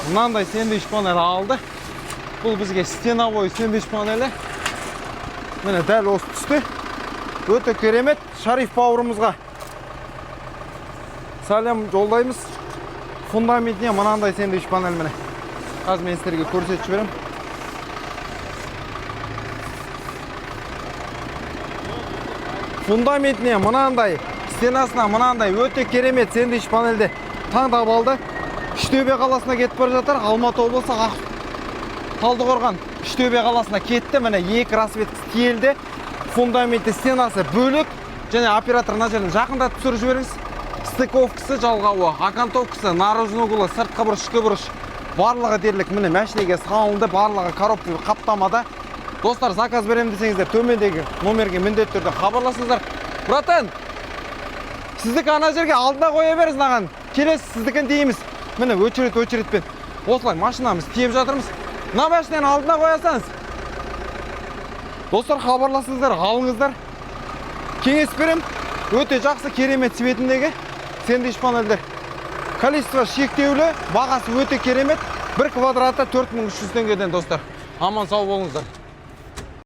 мынандай сэндвич панель алды. Бұл бізге стена бойы сэндвич панелі. Міне дәл осы түсті. Өте керемет. Шариф бауырымызға сәлем жолдаймыз. Фундаментіне мынандай сэндвич панель міне. Қазір мен сіздерге көрсетіп жіберем. Фундаментіне мынандай, стенасына мынандай өте керемет сэндвич панельді таңдап алды. Үштөбе қаласына кетіп бара жатыр. Алматы облысы Талдықорған Үштөбе қаласына кетті. Міне екі расветкасы тиелді. Фундаменті стенасы бөлік. Және оператор мына жерден жақындатып түсіріп жіберіңіз. Стыковкасы жалғауы, окантовкасы, наружный углы, сыртқы бұрыш, ішкі бұрыш барлығы дерлік міне мәшинеге салынды. Барлығы коробка қаптамада. Достар, заказ берем десеңіздер, төмендегі номерге міндетті түрде хабарласыңыздар. Братан, сіздікі ана жерге алдына қоя беріңіз маған. Келесі сіздікін дейміз. Міне өчіретпен. Осылай машинамыз тиеп жатырмыз. Мына машинаны алдына қоясаңыз. Достар, хабарласыңыздар, алыңыздар. Кеңес берем. Өте жақсы керемет светіндегі сэндвич панельдер. Количество шектеулі, бағасы өте керемет. 1 квадраты 4300 теңгеден, достар. Аман сау болыңыздар.